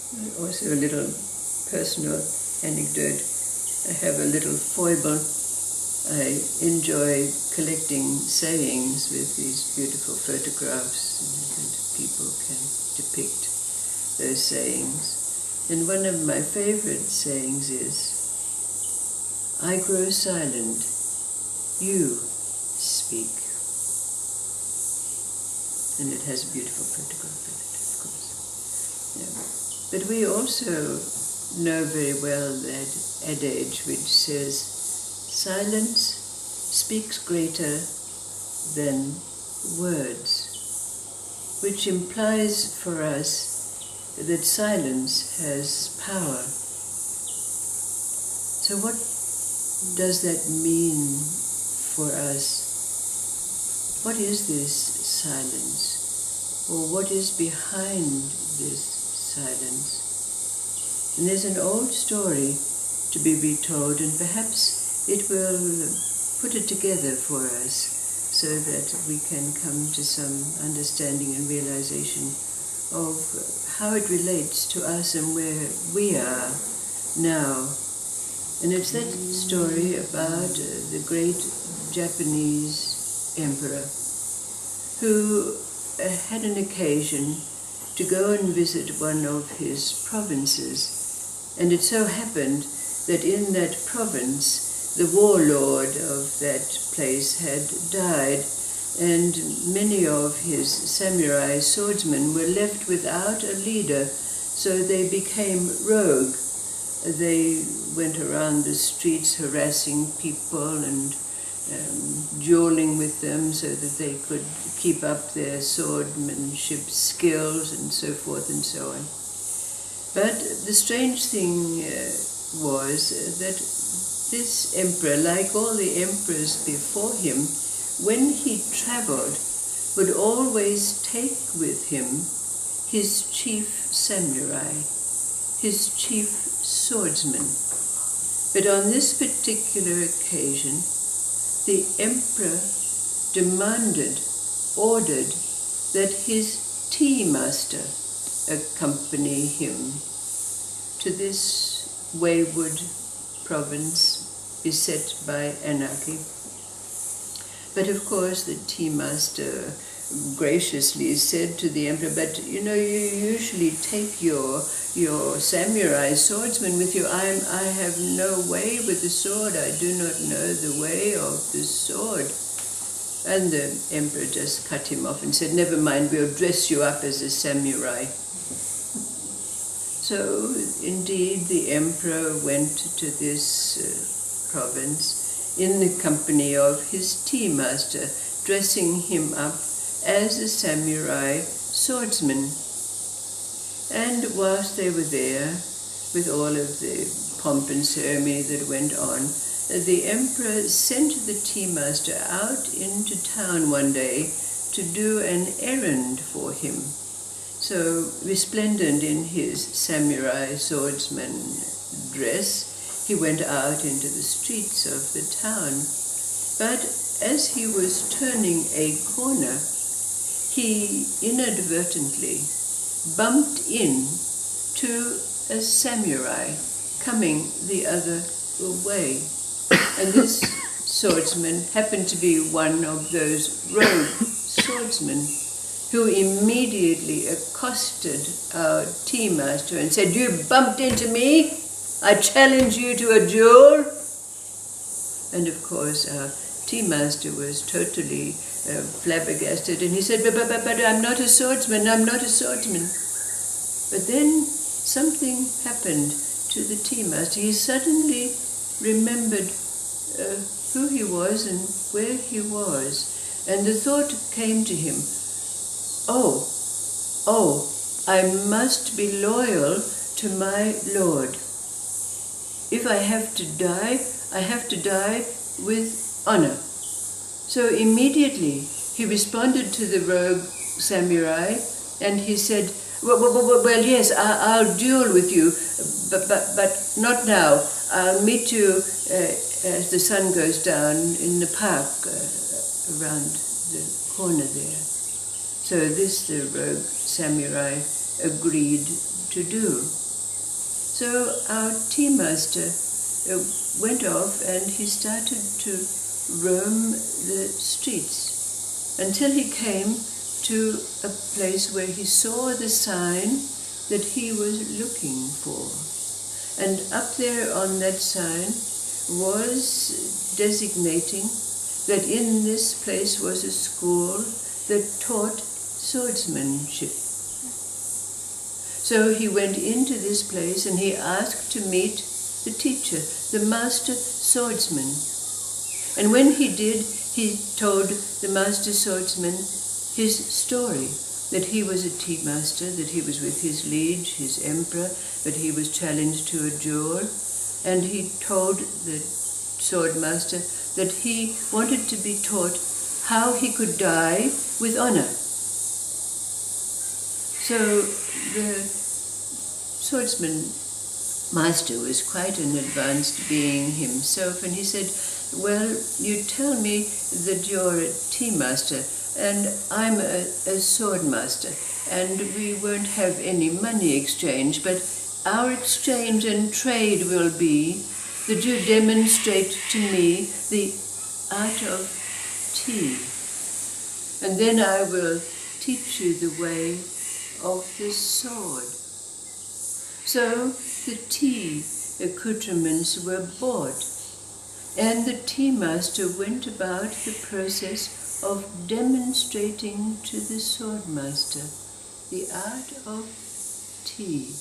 Also a little personal anecdote. I have a little foible. I enjoy collecting sayings with these beautiful photographs, and people can depict those sayings. And one of my favorite sayings is, "I grow silent, you speak." And it has a beautiful photograph of it, of course. Yeah. But we also know very well that adage which says, "Silence speaks greater than words," which implies for us that silence has power. So what does that mean for us? What is this silence? Or what is behind this silence? And there's an old story to be retold, and perhaps it will put it together for us so that we can come to some understanding and realization of how it relates to us and where we are now. And it's that story about the great Japanese emperor who had an occasion to go and visit one of his provinces. And it so happened that in that province, the warlord of that place had died, and many of his samurai swordsmen were left without a leader, so they became rogue. They went around the streets harassing people and dueling with them so that they could keep up their swordmanship skills and so forth and so on. But the strange thing was that this emperor, like all the emperors before him, when he traveled, would always take with him his chief samurai, his chief swordsman. But on this particular occasion, the emperor ordered that his tea master accompany him to this wayward province beset by anarchy. But of course the tea master graciously said to the emperor, "But you usually take your samurai swordsman with you. I have no way with the sword. I do not know the way of the sword." And the emperor just cut him off and said, "Never mind, we'll dress you up as a samurai." So indeed the emperor went to this province in the company of his tea master, dressing him up as a samurai swordsman. And whilst they were there, with all of the pomp and ceremony that went on, the emperor sent the tea master out into town one day to do an errand for him. So, resplendent in his samurai swordsman dress, he went out into the streets of the town. But as he was turning a corner, he inadvertently bumped into a samurai coming the other way. And this swordsman happened to be one of those rogue swordsmen who immediately accosted our tea master and said, "You bumped into me? I challenge you to a duel." And of course our tea master was totally flabbergasted, and he said, but I'm not a swordsman, I'm not a swordsman. But then something happened to the tea master. He suddenly remembered who he was and where he was, and the thought came to him, oh, I must be loyal to my lord. If I have to die, I have to die with honor. So immediately he responded to the rogue samurai and he said, well yes, I'll duel with you, but not now. I'll meet you as the sun goes down in the park around the corner there. So this, the rogue samurai, agreed to to do. So our tea master went off and he started to roam the streets until he came to a place where he saw the sign that he was looking for. And up there on that sign was designating that in this place was a school that taught swordsmanship. So he went into this place and he asked to meet the teacher, the master swordsman. And when he did, he told the master swordsman his story, that he was a tea master, that he was with his liege, his emperor, that he was challenged to a duel, and he told the swordmaster that he wanted to be taught how he could die with honor. So the swordsman master was quite an advanced being himself, and he said, well, you tell me that you're a tea master, and I'm a sword master, and we won't have any money exchange, but our exchange and trade will be that you demonstrate to me the art of tea, and then I will teach you the way of the sword. So the tea accoutrements were bought, and the tea master went about the process of demonstrating to the swordmaster the art of tea,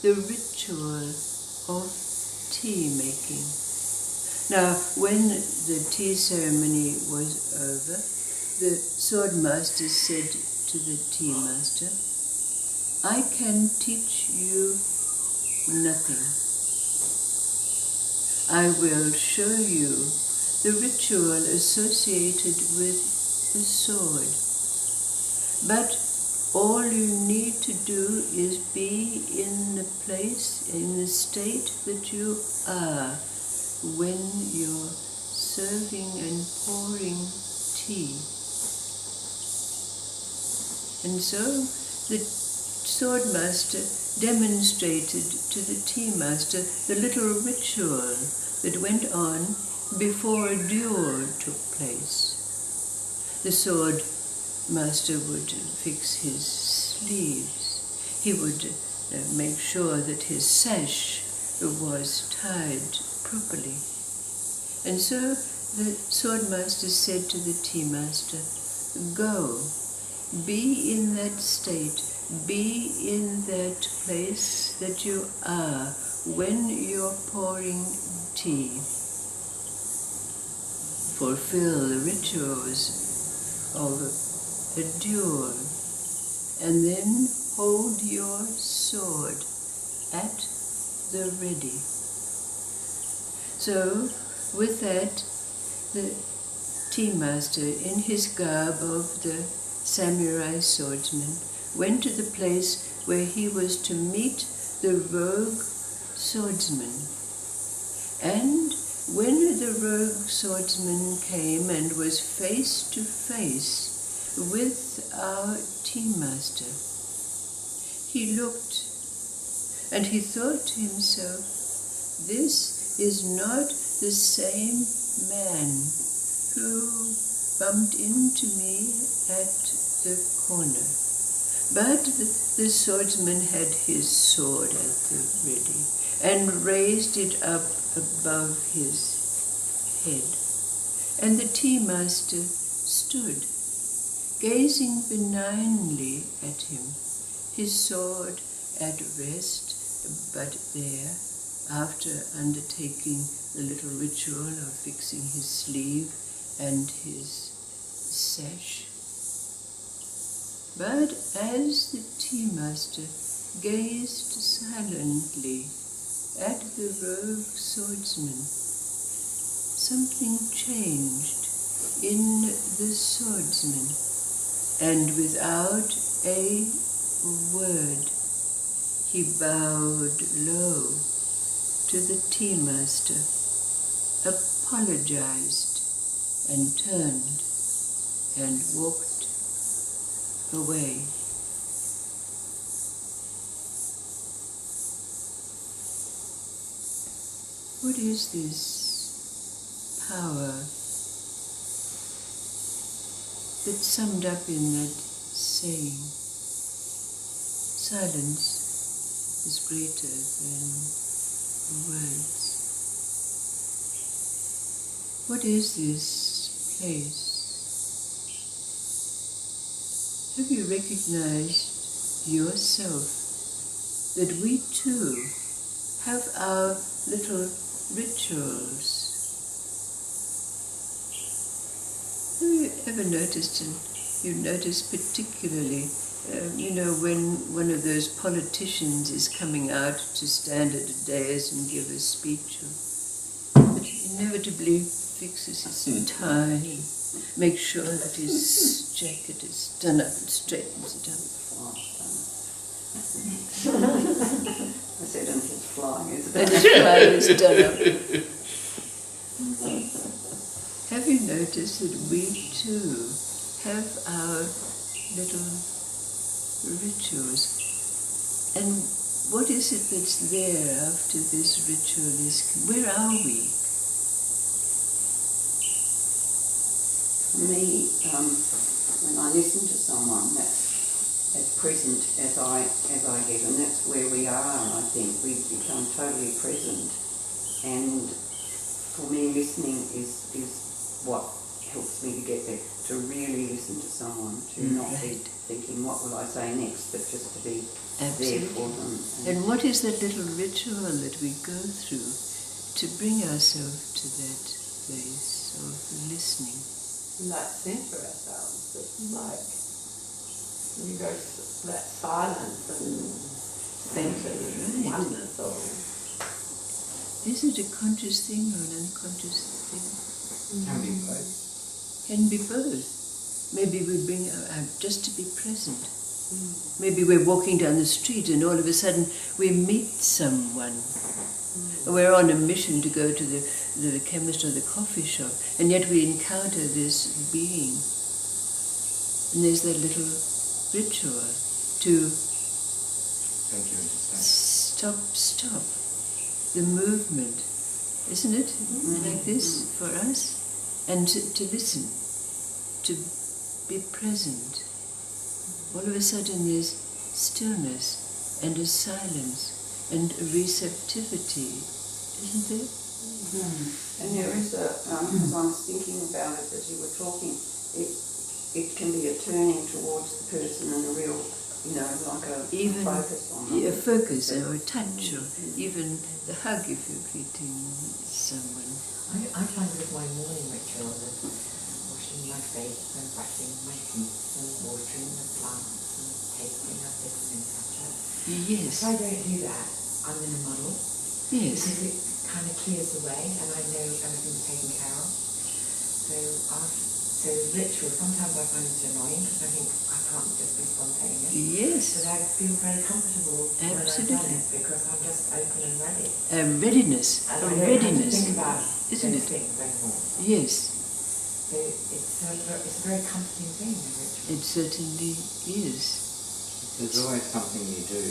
the ritual of tea making. Now, when the tea ceremony was over, the swordmaster said to the tea master, I can teach you nothing. I will show you the ritual associated with the sword. But all you need to do is be in the place, in the state that you are when you're serving and pouring tea. And so the swordmaster demonstrated to the tea master the little ritual that went on before a duel took place. The sword master would fix his sleeves. He would make sure that his sash was tied properly. And so the sword master said to the tea master, go, be in that state, be in that place that you are when you're pouring tea. Fulfill the rituals of a duel, and then hold your sword at the ready. So, with that, the tea master, in his garb of the samurai swordsman, went to the place where he was to meet the rogue swordsman. And when the rogue swordsman came and was face to face with our tea master, he looked and he thought to himself, this is not the same man who bumped into me at the corner. But the swordsman had his sword at the ready and raised it up above his head. And the tea master stood, gazing benignly at him, his sword at rest, but there, after undertaking the little ritual of fixing his sleeve and his sash. But as the tea master gazed silently at the rogue swordsman, something changed in the swordsman, and without a word, he bowed low to the tea master, apologized, and turned and walked away. What is this power that's summed up in that saying, silence is greater than words? What is this place? Have you recognized yourself that we too have our little rituals? Have you ever noticed, and you notice particularly, when one of those politicians is coming out to stand at a dais and give a speech, but inevitably fixes his tie and makes sure that his jacket is done up and straightens it up. I said, and his fly is done And his fly is done up. Have you noticed that we too have our little rituals? And what is it that's there after this ritual is? Where are we? For me, when I listen to someone that's as present as I get, and that's where we are, I think. We become totally present. And for me, listening is what helps me to get there, to really listen to someone, to not be thinking, what will I say next, but just to be there for them. And what is that little ritual that we go through to bring ourselves to that place of listening? Like center ourselves. It's like we go to that silence and center oneness. Or is it a conscious thing or an unconscious thing? Can be both. Can be both. Maybe we bring just to be present. Maybe we're walking down the street and all of a sudden we meet someone. We're on a mission to go to the chemist or the coffee shop, and yet we encounter this being. And there's that little ritual to stop the movement, isn't it? Like this for us? And to listen, to be present. All of a sudden there's stillness and a silence and a receptivity, isn't there? And there is as I was thinking about it as you were talking, it can be a turning towards the person and a real, like a focus on them. A focus or a touch, or even the hug if you're greeting someone. I find with my morning ritual of washing my face and brushing my teeth and watering the plants and tasting up listening to it. Yes. If I don't do that, I'm in a muddle. Yes. Because it kind of clears away and I know everything's taken care of. So ritual, sometimes I find it annoying because I think I can't just be spontaneous. Yes. But I feel very comfortable when I've done it because I'm just open and ready. Readiness. And a I don't readiness. have to think about Isn't it? things anymore. Yes. So it's a very comforting thing, the ritual. It certainly is. There's always something you do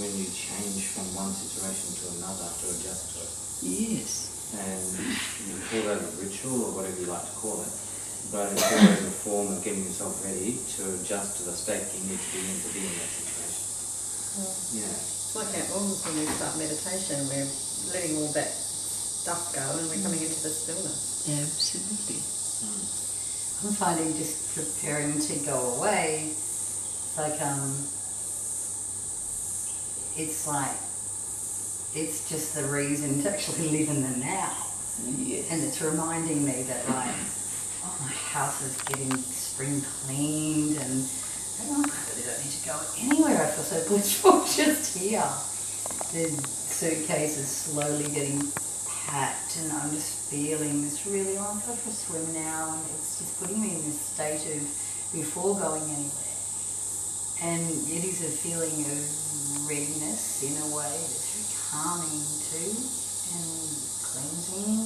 when you change from one situation to another to adjust to it. Yes. And you can call that a ritual or whatever you like to call it, but it's always a form of getting yourself ready to adjust to the state you need to be in that situation. Yeah. It's like when we start meditation, we're letting all that stuff go and we're coming into the stillness. Absolutely. I'm finding just preparing to go away, it's just the reason to actually live in the now. Yes. And it's reminding me that my house is getting spring cleaned and I really don't need to go anywhere. I feel so blissful just here. The suitcase is slowly getting packed and I'm just feeling this really, I want to go for a swim now, and it's just putting me in this state of before going anywhere. And it is a feeling of readiness in a way that's very calming too and cleansing.